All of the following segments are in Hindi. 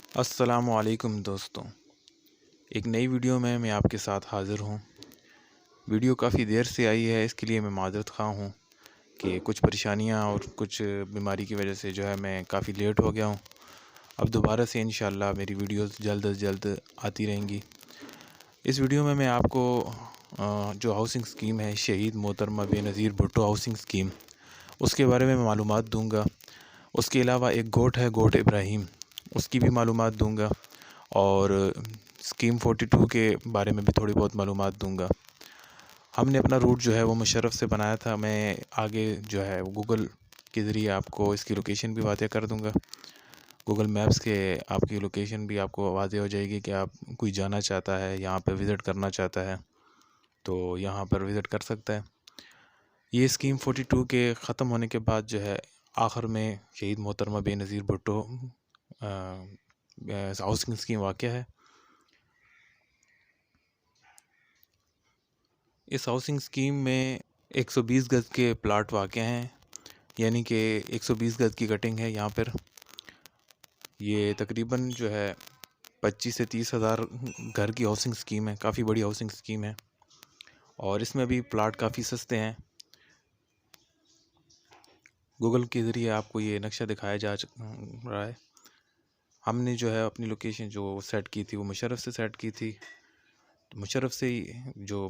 अस्सलामुअलैकुम दोस्तों। एक नई वीडियो में मैं आपके साथ हाज़िर हूँ। वीडियो काफ़ी देर से आई है, इसके लिए मैं माज़रत ख़्वाह हूँ कि कुछ परेशानियाँ और कुछ बीमारी की वजह से जो है मैं काफ़ी लेट हो गया हूँ। अब दोबारा से इंशाअल्लाह मेरी वीडियोस जल्द से जल्द आती रहेंगी। इस वीडियो में मैं आपको जो हाउसिंग स्कीम है शहीद मोहतरमा बेनज़ीर भुट्टो हाउसिंग स्कीम, उसके बारे में मालूमात दूँगा। उसके अलावा एक गोट है, गोट इब्राहिम, उसकी भी मालूमात दूँगा और स्कीम 42 के बारे में भी थोड़ी बहुत मालूमात दूँगा। हमने अपना रूट जो है वो मुशर्रफ से बनाया था। मैं आगे जो है वो गूगल के ज़रिए आपको इसकी लोकेशन भी वाज़ेह कर दूँगा। गूगल मैप्स के आपकी लोकेशन भी आपको वाज़ेह हो जाएगी कि आप कोई जाना चाहता है, यहाँ पर विज़िट करना चाहता है तो यहाँ पर विज़िट कर सकता है। ये स्कीम 42 के ख़त्म होने के बाद जो है आखिर में शहीद मोहतरमा बेनज़ीर भुट्टो हाउसिंग स्कीम वाक़या है। इस हाउसिंग स्कीम में 120 गज़ के प्लाट वाक़या हैं, यानी कि 120 गज़ की कटिंग है यहाँ पर। ये तकरीबन जो है 25 से 30 हज़ार घर की हाउसिंग स्कीम है, काफ़ी बड़ी हाउसिंग स्कीम है और इसमें भी प्लाट काफ़ी सस्ते हैं। गूगल के ज़रिए आपको ये नक्शा दिखाया जा रहा है। हमने जो है अपनी लोकेशन जो सेट की थी वो मुशर्रफ से सेट की थी। तो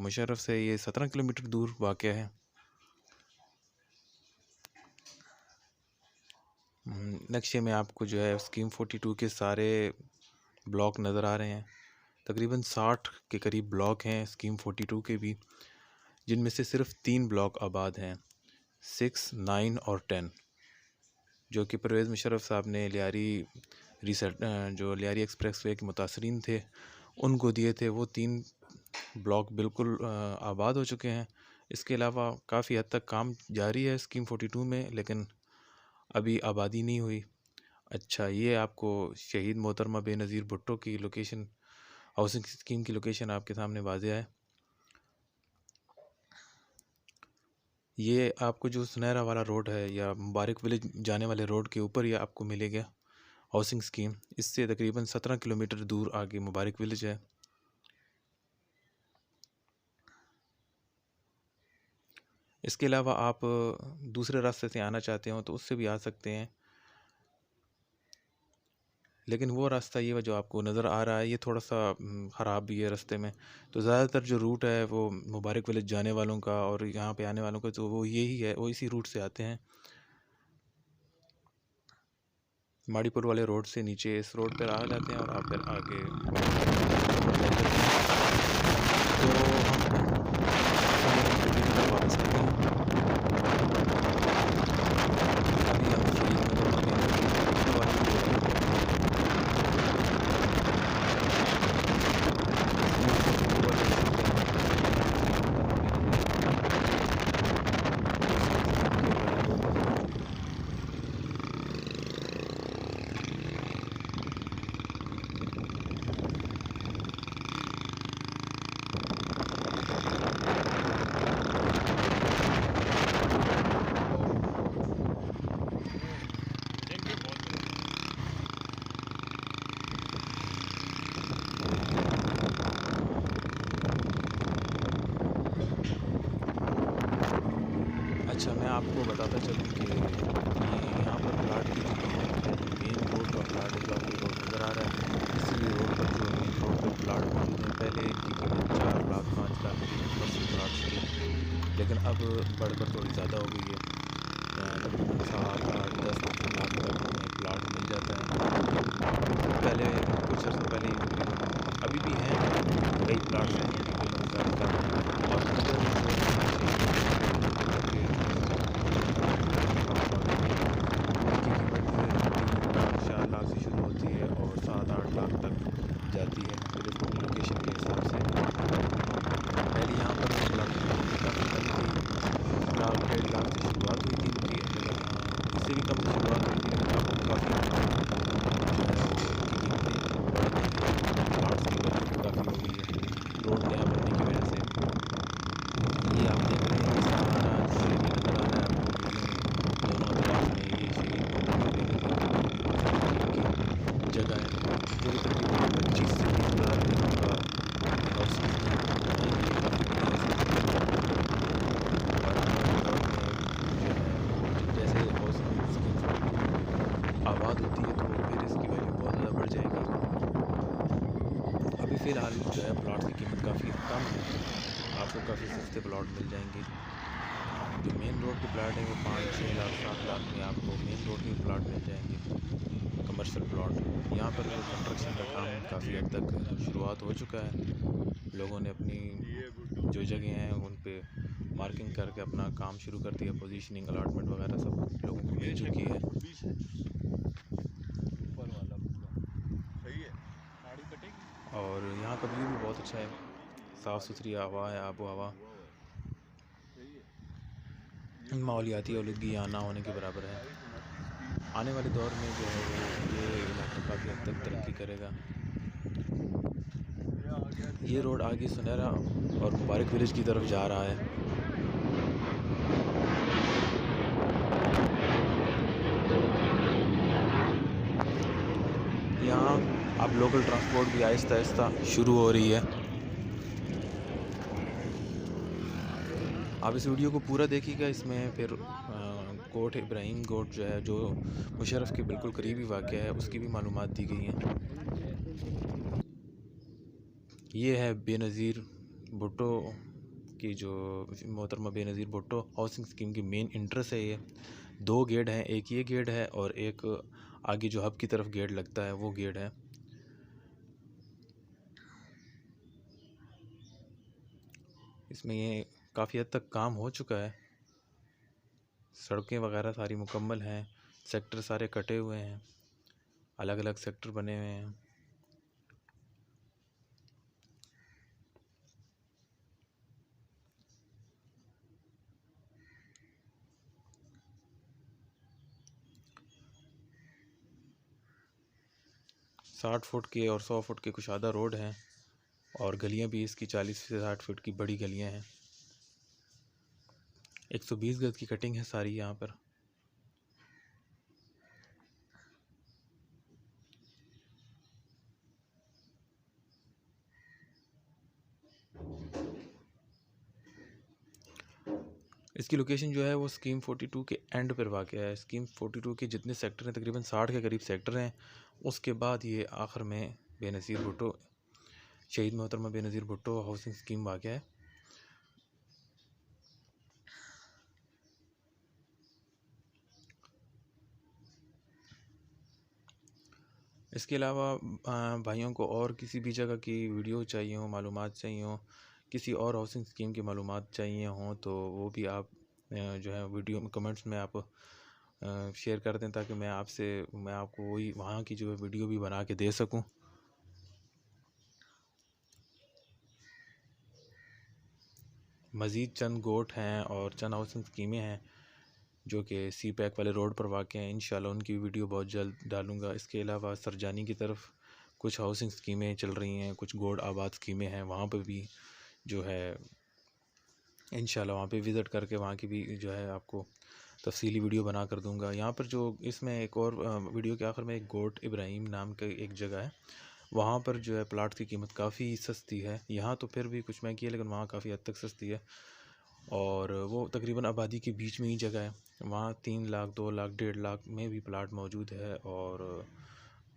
मुशर्रफ से ये 17 किलोमीटर दूर वाक़या है। नक्शे में आपको जो है स्कीम 42 के सारे ब्लॉक नज़र आ रहे हैं। तकरीबन 60 के करीब ब्लॉक हैं स्कीम 42 के भी, जिनमें से सिर्फ 3 ब्लॉक आबाद हैं, 6, 9 और 10, जो कि परवेज़ मुशर्रफ साहब ने लियारी एक्सप्रेस वे के मुतासरीन थे उनको दिए थे। वो 3 ब्लॉक बिल्कुल आबाद हो चुके हैं। इसके अलावा काफ़ी हद तक काम जारी है स्कीम 42 में, लेकिन अभी आबादी नहीं हुई। अच्छा, ये आपको शहीद मोहतरमा बेनज़ीर भुट्टो की लोकेशन, हाउसिंग स्कीम की लोकेशन आपके सामने वाज़ेह है। ये आपको जो सुनहरा वाला रोड है या मुबारक विलेज जाने वाले रोड के ऊपर ही आपको मिलेगा हाउसिंग स्कीम। इससे तकरीबन 17 किलोमीटर दूर आगे मुबारक विलेज है। इसके अलावा आप दूसरे रास्ते से आना चाहते हो तो उससे भी आ सकते हैं, लेकिन वो रास्ता ये जो आपको नज़र आ रहा है ये थोड़ा सा ख़राब भी है रास्ते में। तो ज़्यादातर जो रूट है वो मुबारक विलेज जाने वालों का और यहाँ पे आने वालों का तो वो यही है, वो इसी रूट से आते हैं। माड़ीपुर वाले रोड से नीचे इस रोड पर आ जाते हैं और आप फिर आगे तो हम वापस आते हैं। अभी हम शहीद मोहतरमा बेनज़ीर भुट्टो वाली अच्छा, मैं आपको बताता चलूँ कि ये यहाँ पर प्लाट की जो मेन रोड का प्लाट है, जो आपको रोड नज़र आ रहा है, इसी रोड पर जो मेन रोड पर प्लाट मौजूद है। पहले इनकी कीमत 4 लाख 5 लाख की फर्स्ट प्लाट थी, लेकिन अब बढ़कर थोड़ी ज़्यादा हो गई है। तकरीबन 7, 8, 10 लाख तक हमें प्लाट मिल जाता है। पहले कुछ अर्सा पहले अभी भी हैं, कई प्लाट्स हैं जिनकी कीमत ज़्यादा और से शुरू होती है और 7-8 लाख तक जाती है, सिर्फ लोकेशन के हिसाब से। पहले यहाँ पर काफ़ी लाख 1.5 लाख से शुरुआत हुई थी इनकी, इससे भी कम से शुरुआत हुई थी, लेकिन अब काफ़ी प्लाट्स की वैल्यू काफ़ी हो गई है। रोड नया जगह है जो कि तकरीबन 25 से 30 हज़ार का हाउसिंग स्कीम बनाई गई है। जैसे हाउसिंग स्कीम 42 आबाद होती है तो फिर इसकी वैल्यू बहुत ज़्यादा बढ़ जाएगी। अभी फ़िलहाल जो है प्लॉट की कीमत काफ़ी कम है, आपको काफ़ी सस्ते प्लॉट मिल जाएंगे। जो मेन रोड के प्लाट हैं वो 5-6 लाख 7 लाख में आपको मेन रोड के प्लाट मिल जाएंगे, कमर्शियल प्लॉट। यहाँ पर कंस्ट्रक्शन का काम काफ़ी हद तक शुरुआत हो चुका है। लोगों ने अपनी जो जगह हैं उन पे मार्किंग करके अपना काम शुरू कर दिया, पोजीशनिंग अलॉटमेंट वगैरह सब लोगों को मिल चुकी है। और यहाँ का व्यू भी बहुत अच्छा है, साफ़ सुथरी हवा है, आबो हवा, माहौलियाती आलूदगी यहाँ ना होने के बराबर है। आने वाले दौर में जो है वो ये इलाका काफ़ी हद तक तरक्की करेगा। ये रोड आगे सुनहरा और मुबारक विलेज की तरफ जा रहा है। यहाँ अब लोकल ट्रांसपोर्ट भी आहिस्ता आहिस्ता शुरू हो रही है। आप इस वीडियो को पूरा देखिएगा, इसमें फिर कोट इब्राहिम कोट जो है, जो मुशर्रफ के बिल्कुल करीबी वाक़या है, उसकी भी मालूमात दी गई हैं। ये है बेनज़ीर भुट्टो की, जो मोहतरमा बेनज़ीर भुट्टो हाउसिंग स्कीम की मेन इंट्रेंस है। ये 2 गेट हैं, एक ये गेट है और एक आगे जो हब की तरफ गेट लगता है वो गेट है। इसमें ये काफ़ी हद तक काम हो चुका है, सड़कें वगैरह सारी मुकम्मल हैं, सेक्टर सारे कटे हुए हैं, अलग अलग सेक्टर बने हुए हैं। साठ फुट के और 100 फुट के कुशादा रोड हैं और गलियां भी इसकी 40 से 60 फुट की बड़ी गलियां हैं। 120 गज की कटिंग है सारी यहाँ पर। इसकी लोकेशन जो है वो स्कीम 42 के एंड पर वाक़या है। स्कीम 42 के जितने सेक्टर हैं, तकरीबन 60 के करीब सेक्टर हैं, उसके बाद ये आखिर में बेनज़ीर भुट्टो, शहीद मोहतरमा बेनज़ीर भुट्टो हाउसिंग स्कीम वाक़या है। इसके अलावा भाइयों को और किसी भी जगह की वीडियो चाहिए हो, मालूमात चाहिए हो, किसी और हाउसिंग स्कीम की मालूमात चाहिए हों, तो वो भी आप जो है वीडियो में कमेंट्स में आप शेयर कर दें, ताकि मैं आपको वही वहाँ की जो है वीडियो भी बना के दे सकूं। मज़ीद चंद गोट हैं और चंद हाउसिंग स्कीमें हैं जो कि सी पैक वाले रोड पर वाक़ हैं। इंशाल्लाह उनकी वीडियो बहुत जल्द डालूँगा। इसके अलावा सरजानी की तरफ कुछ हाउसिंग स्कीमें चल रही हैं, कुछ गोड आबाद स्कीमें हैं, वहाँ पर भी जो है इंशाल्लाह वहाँ पे विज़िट करके वहाँ की भी जो है आपको तफसीली वीडियो बना कर दूँगा। यहाँ पर जो इसमें एक और वीडियो के आखिर में एक गोट इब्राहिम नाम का एक जगह है, वहाँ पर जो है प्लाट की कीमत काफ़ी सस्ती है। यहाँ तो फिर भी कुछ महंगी है, लेकिन वहाँ काफ़ी हद तक सस्ती है और वो तकरीबन आबादी के बीच में ही जगह है। वहाँ 3 लाख 2 लाख 1.5 लाख में भी प्लाट मौजूद है और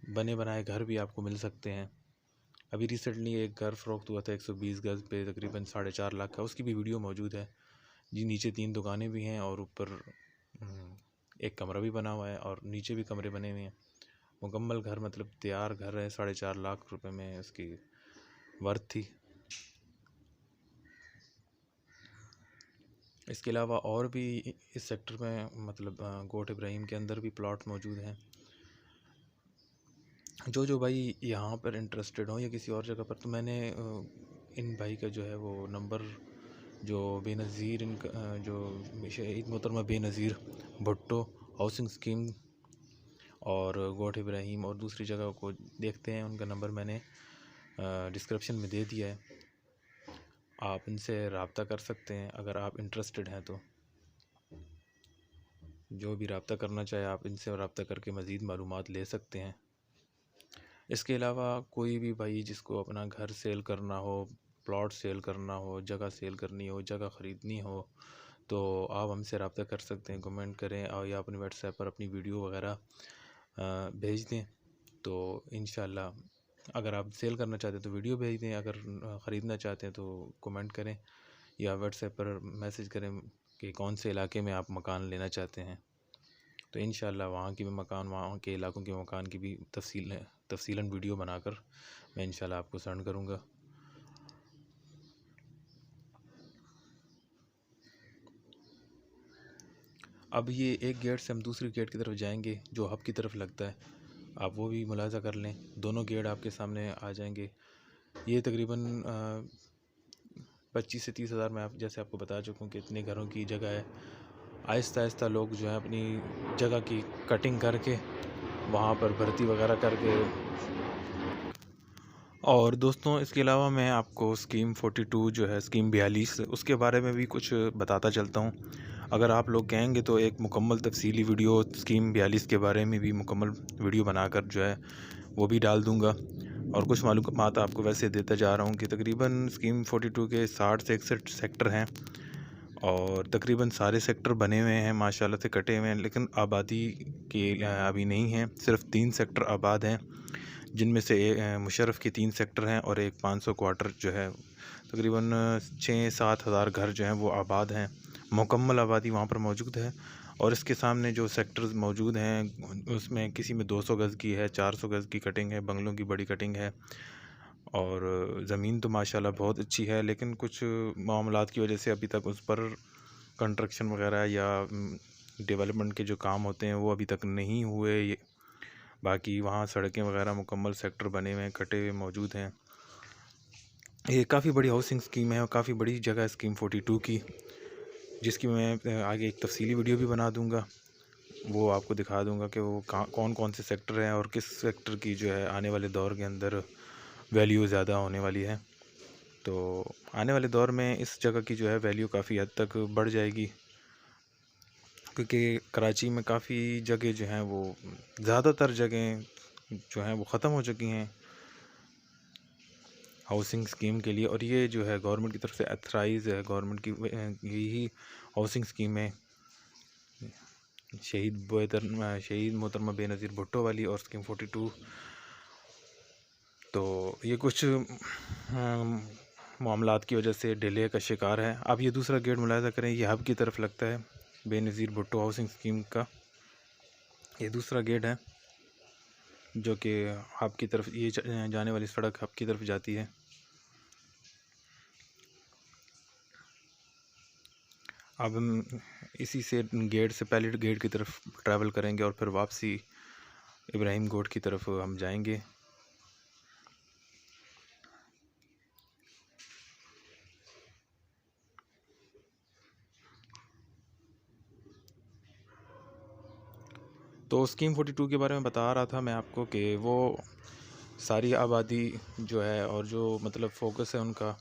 बने बनाए घर भी आपको मिल सकते हैं। अभी रिसेंटली एक घर फ़रोख्त हुआ था 120 गज़ पे तकरीबन 4.5 लाख का, उसकी भी वीडियो मौजूद है जी। नीचे 3 दुकानें भी हैं और ऊपर एक कमरा भी बना हुआ है और नीचे भी कमरे बने हुए हैं। मुकम्मल घर, मतलब तैयार घर है, 4.5 लाख रुपए में उसकी वर्थ थी। इसके अलावा और भी इस सेक्टर में, मतलब गोट इब्राहिम के अंदर भी प्लॉट मौजूद हैं। जो भाई यहाँ पर इंटरेस्टेड हो या किसी और जगह पर, तो मैंने इन भाई का जो है वो नंबर, जो बेनज़ीर इनका जो शहीद मोहतरमा बेनज़ीर भुट्टो हाउसिंग स्कीम और गोट इब्राहिम और दूसरी जगह को देखते हैं, उनका नंबर मैंने डिस्क्रिप्शन में दे दिया है। आप इनसे रब्ता कर सकते हैं अगर आप इंटरेस्टेड हैं तो। जो भी रब्ता करना चाहे आप इनसे रब्ता करके मज़ीद मालूमात ले सकते हैं। इसके अलावा कोई भी भाई जिसको अपना घर सेल करना हो, प्लॉट सेल करना हो, जगह सेल करनी हो, जगह ख़रीदनी हो, तो आप हमसे रब्ता कर सकते हैं। कमेंट करें और या अपने व्हाट्सएप पर अपनी वीडियो वगैरह भेज दें। तो इंशाल्लाह अगर आप सेल करना चाहते हैं तो वीडियो भेज दें, अगर ख़रीदना चाहते हैं तो कमेंट करें या व्हाट्सएप पर मैसेज करें कि कौन से इलाके में आप मकान लेना चाहते हैं। तो इंशाल्लाह वहाँ की भी मकान, वहाँ के इलाकों के मकान की भी तफसीलन वीडियो बनाकर मैं इंशाल्लाह आपको सेंड करूँगा। अब ये एक गेट से हम दूसरी गेट की तरफ जाएंगे जो हब की तरफ लगता है, आप वो भी मुलाज़ा कर लें। दोनों गेट आपके सामने आ जाएंगे। ये तकरीबन 25 से 30 हज़ार में आप जैसे आपको बता चुका हूँ कि इतने घरों की जगह है। आहिस्ता आहिस्ता लोग जो है अपनी जगह की कटिंग करके वहाँ पर भर्ती वगैरह करके। और दोस्तों इसके अलावा मैं आपको स्कीम 42 जो है, स्कीम 42, उसके बारे में भी कुछ बताता चलता हूँ। अगर आप लोग कहेंगे तो एक मुकम्मल तफसीली वीडियो स्कीम 42 के बारे में भी मुकम्मल वीडियो बनाकर जो है वो भी डाल दूँगा। और कुछ मालूमात आपको वैसे देता जा रहा हूँ कि तकरीबन स्कीम 42 के 60 से 61 सेक्टर हैं और तकरीबन सारे सेक्टर बने हुए हैं, माशाल्लाह से कटे हुए हैं, लेकिन आबादी के अभी नहीं हैं। सिर्फ 3 सेक्टर आबाद हैं, जिनमें से मुशर्रफ के 3 सेक्टर हैं और एक 500 क्वार्टर जो है, तकरीबन 6-7 हज़ार घर जो हैं वो आबाद हैं। मुकम्मल आबादी वहाँ पर मौजूद है। और इसके सामने जो सेक्टर्स मौजूद हैं उसमें किसी में 200 गज़ की है, 400 गज़ की कटिंग है, बंगलों की बड़ी कटिंग है। और ज़मीन तो माशाल्लाह बहुत अच्छी है, लेकिन कुछ मामलात की वजह से अभी तक उस पर कंस्ट्रक्शन वगैरह या डेवलपमेंट के जो काम होते हैं वो अभी तक नहीं हुए। बाकी वहाँ सड़कें वगैरह मुकम्मल सेक्टर बने हुए हैं, कटे हुए मौजूद हैं। ये काफ़ी बड़ी हाउसिंग स्कीम है और काफ़ी बड़ी जगह है स्कीम 42 की, जिसकी मैं आगे एक तफसीली वीडियो भी बना दूंगा। वो आपको दिखा दूंगा कि वो कौन कौन से सेक्टर हैं और किस सेक्टर की जो है आने वाले दौर के अंदर वैल्यू ज़्यादा होने वाली है। तो आने वाले दौर में इस जगह की जो है वैल्यू काफ़ी हद तक बढ़ जाएगी, क्योंकि कराची में काफ़ी जगह जो हैं वो, ज़्यादातर जगह जो हैं वो ख़त्म हो चुकी हैं हाउसिंग स्कीम के लिए। और ये जो है गवर्नमेंट की तरफ से एथराइज़ है, गवर्नमेंट की यही हाउसिंग स्कीम है शहीद मोहतरमा बेनज़ीर भुट्टो वाली और स्कीम 42। तो ये कुछ मामलात की वजह से डिले का शिकार है। अब ये दूसरा गेट मुलाहिज़ा करें, ये हब की तरफ लगता है बेनज़ीर भुट्टो हाउसिंग स्कीम का। ये दूसरा गेट है जो कि हब की तरफ, ये जाने वाली सड़क हब की तरफ जाती है। अब हम इसी से गेट से पहले गेट की तरफ ट्रैवल करेंगे और फिर वापसी इब्राहिम गोट की तरफ हम जाएंगे। तो स्कीम 42 के बारे में बता रहा था मैं आपको कि वो सारी आबादी जो है और जो मतलब फ़ोकस है उनका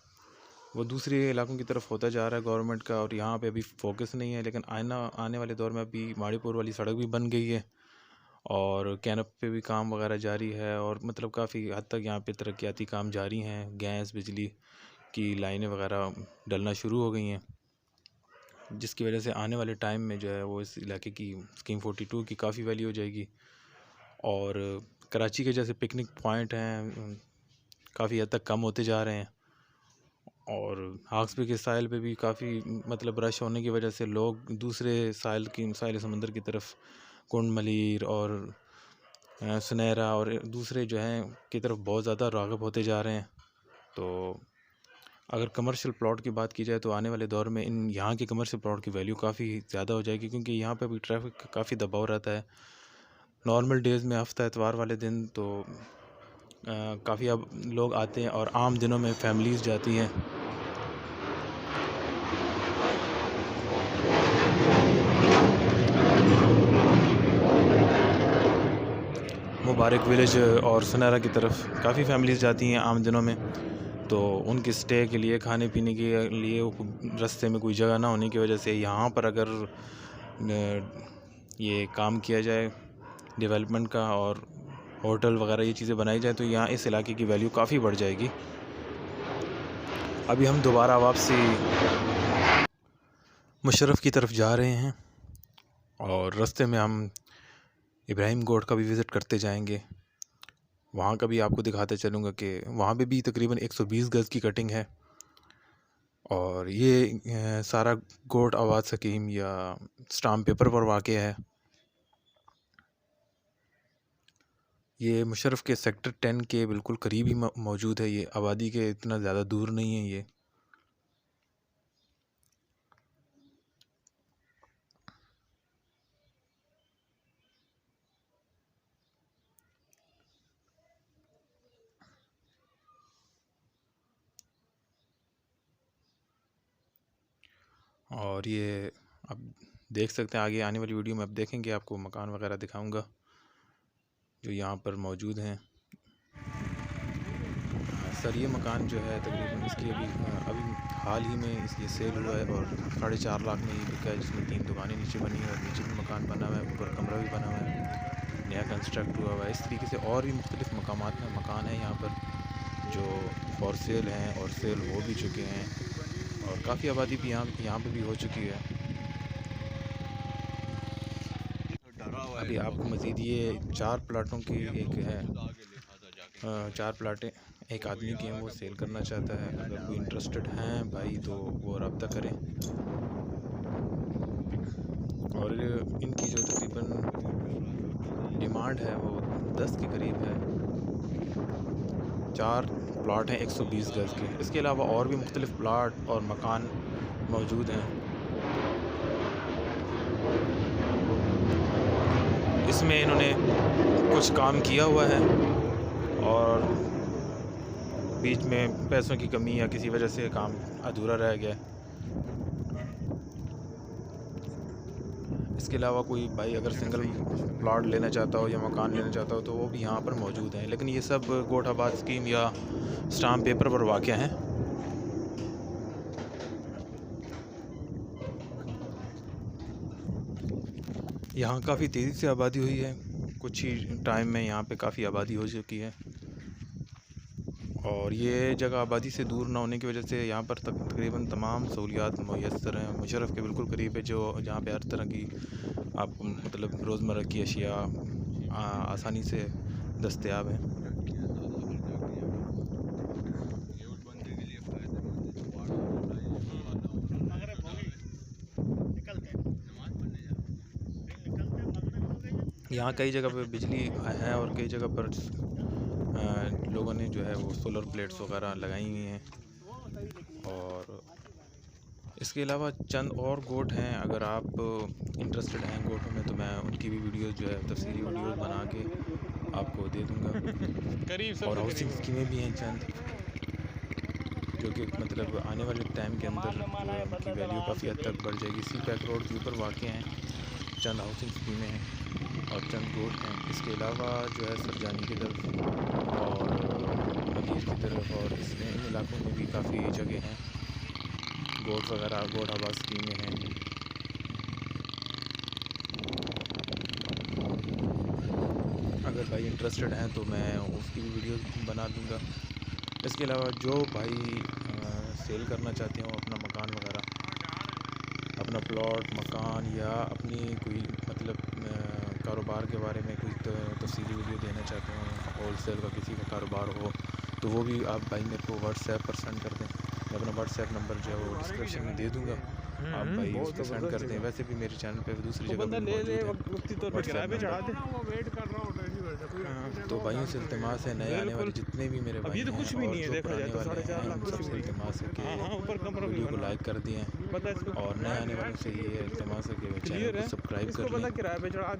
वो दूसरे इलाकों की तरफ होता जा रहा है गवर्नमेंट का, और यहाँ पे अभी फ़ोकस नहीं है। लेकिन आने वाले दौर में अभी माड़ीपुर वाली सड़क भी बन गई है और कैनप पे भी काम वगैरह जारी है, और मतलब काफ़ी हद तक यहाँ पे तरक्याती काम जारी हैं। गैस बिजली की लाइनें वगैरह डलना शुरू हो गई हैं, जिसकी वजह से आने वाले टाइम में जो है वो इस इलाके की स्कीम 42 की काफ़ी वैल्यू हो जाएगी। और कराची के जैसे पिकनिक पॉइंट हैं काफ़ी हद तक कम होते जा रहे हैं, और हॉक्सबे के साहिल पे भी काफ़ी मतलब रश होने की वजह से लोग दूसरे साहिल समंदर की तरफ कुंड मलीर और सुनहरा और दूसरे जो हैं की तरफ बहुत ज़्यादा राग़िब होते जा रहे हैं। तो अगर कमर्शियल प्लॉट की बात की जाए तो आने वाले दौर में यहाँ के कमर्शियल प्लॉट की वैल्यू काफ़ी ज़्यादा हो जाएगी, क्योंकि यहाँ पे भी ट्रैफिक का काफ़ी दबाव रहता है। नॉर्मल डेज़ में हफ्ता एतवार वाले दिन तो काफ़ी अब लोग आते हैं, और आम दिनों में फैमिलीज़ जाती हैं। मुबारक विलेज और सुनहरा की तरफ काफ़ी फैमिलीज़ जाती हैं आम दिनों में। तो उनके स्टे के लिए, खाने पीने के लिए रास्ते में कोई जगह ना होने की वजह से यहाँ पर अगर ये काम किया जाए डेवलपमेंट का और होटल वगैरह ये चीज़ें बनाई जाए तो यहाँ इस इलाके की वैल्यू काफ़ी बढ़ जाएगी। अभी हम दोबारा वापसी मुशर्रफ की तरफ जा रहे हैं और रास्ते में हम इब्राहिम गोड का भी विज़िट करते जाएंगे। वहाँ का भी आपको दिखाते चलूँगा कि वहाँ पे भी तकरीबन 120 गज़ की कटिंग है। और ये सारा गोड आवाज़ हकीम या स्टाम्प पेपर पर वाक़ है। ये मुशर्रफ के सेक्टर 10 के बिल्कुल करीब ही मौजूद है। ये आबादी के इतना ज़्यादा दूर नहीं है ये। और ये अब देख सकते हैं, आगे आने वाली वीडियो में अब देखेंगे, आपको मकान वगैरह दिखाऊंगा जो यहाँ पर मौजूद हैं। सर ये मकान जो है तकरीबन इसकी अभी हाल ही में ये सेल हुआ है और 4.5 लाख में ये बिका है, जिसमें 3 दुकानें नीचे बनी है और नीचे भी मकान बना हुआ है, ऊपर कमरा भी बना हुआ है, नया कंस्ट्रक्ट हुआ हुआ है। इस तरीके से और भी मुख्तलिफ मकान हैं यहाँ पर जो फॉर सेल हैं और सेल हो भी चुके हैं और काफ़ी आबादी भी यहाँ पे भी हो चुकी है। अभी आपको मज़ीद ये 4 प्लाटों की एक है, 4 प्लाटें एक आदमी की हैं, वो सेल करना चाहता है। अगर कोई इंटरेस्टेड हैं भाई तो वो रब्ता करें। और इनकी जो तकरीबन डिमांड है वो 10 के करीब है। 4 प्लाट हैं 120 गज़ के। इसके अलावा और भी मुख्तलिफ प्लाट और मकान मौजूद हैं। इसमें इन्होंने कुछ काम किया हुआ है और बीच में पैसों की कमी या किसी वजह से काम अधूरा रह गया। इसके अलावा कोई भाई अगर सिंगल प्लॉट लेना चाहता हो या मकान लेना चाहता हो तो वो भी यहाँ पर मौजूद हैं, लेकिन ये सब गोट आबाद स्कीम या स्टाम्प पेपर पर वाक़या हैं। यहाँ काफ़ी तेज़ी से आबादी हुई है, कुछ ही टाइम में यहाँ पे काफ़ी आबादी हो चुकी है। और ये जगह आबादी से दूर ना होने की वजह से यहाँ पर तकरीबन तमाम सहूलियात मुयस्सर हैं। मुशर्रफ के बिल्कुल करीब है, जो जहाँ पे हर तरह की आपको मतलब रोज़मर्रा की अशिया आसानी से दस्तयाब हैं। यहाँ कई जगह पर बिजली है और कई जगह पर लोगों ने जो है वो सोलर प्लेट्स वगैरह लगाई हुई हैं। और इसके अलावा चंद और गोट हैं, अगर आप इंटरेस्टेड हैं गोटों में तो मैं उनकी भी वीडियो जो है तफसीली वीडियो बना के आपको दे दूँगा। और हाउसिंग स्कीमें भी हैं चंद, जो कि मतलब आने वाले टाइम के अंदर उनकी वैल्यू काफ़ी हद तक बढ़ जाएगी। सी पैक रोड के ऊपर वाक़ हैं चंद हाउसिंग स्कीमें हैं और चंद गोट हैं। इसके अलावा जो है सरजानी की तरफ और मदीर की तरफ और इन इलाकों में भी काफ़ी जगह हैं गोट वगैरह, गोट आबाद स्कीमें हैं। अगर भाई इंटरेस्टेड हैं तो मैं उसकी भी वीडियो बना दूंगा। इसके अलावा जो भाई सेल करना चाहते हो अपना मकान वगैरह, अपना प्लॉट मकान या अपनी कोई मतलब कारोबार के बारे में कोई तफसीली वीडियो देना चाहते हो, होल सेल का किसी का कारोबार हो तो वो भी आप भाई मेरे को व्हाट्सएप पर सेंड कर दें। मैं अपना व्हाट्सएप नंबर जो है वो डिस्क्रिप्शन में दे दूंगा, आप भाई उसको सेंड कर दें। वैसे भी मेरे चैनल पे दूसरी जगह भी मौजूद है। तो भाइयों से इल्तिमास है, नए आने वाले जितने भी मेरे भाई हैं और जो पुराने वाले हैं उन सबसे इल्तिमास है कि वीडियो को लाइक कर दिए और नए आने वालों से ये इल्तिमास है कि चैनल को सब्सक्राइब कर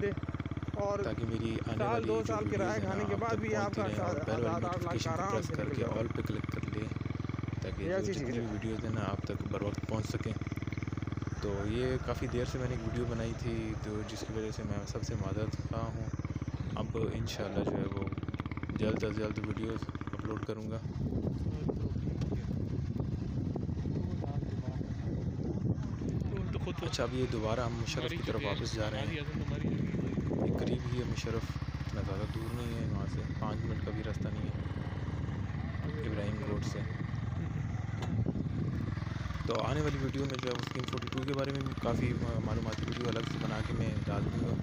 लें और ताकि मेरी आने वाली जो वीडियोज़ हैं आप तक पहुँचती रहें और बेल वाली नोटिफिकेशन को प्रेस करके ऑल पे क्लिक कर लें ताकि जो जितनी भी वीडियोज़ हैं ना आप तक बर वक्त पहुँच सकें। तो ये काफ़ी देर से मैंने एक वीडियो बनाई थी तो जिसकी वजह से मैं सबसे माज़रत खा हूँ। अब इंशाल्लाह जो है वो जल्द अज जल्द वीडियोस अपलोड करूँगा। अच्छा, अब ये दोबारा हम मुशर्रफ की तरफ वापस जा रहे हैं। ये करीब ही है मुशर्रफ इतना ज़्यादा दूर नहीं है वहाँ से, 5 मिनट का भी रास्ता नहीं है इब्राहिम रोड से। तो आने वाली वीडियो में जो है स्कीम 42 के बारे में भी काफ़ी मालूमाती वीडियो अलग से बना के मैं डाल दूँगा।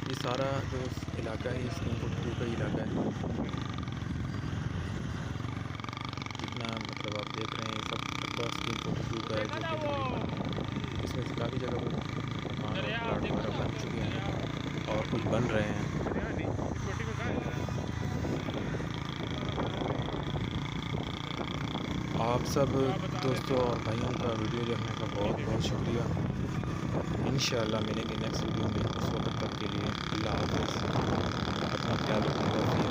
ये सारा जो इलाका है स्कीम 42 का इलाका है। जितना मतलब आप देख रहे हैं सब रकबा स्कीम 42 का है, जो कि तकरीबन इसमें से काफ़ी जगह पर मकान और प्लाट वगैरह बन चुके हैं और कुछ बन रहे हैं। आप सब दोस्तों और भाइयों का वीडियो देखने का बहुत बहुत शुक्रिया। इंशाअल्लाह मिलेंगे नेक्स्ट वीडियो में। उस वक्त तक के लिए अल्लाह हाफ़िज़। अपना ख्याल रखिएगा। फ़ी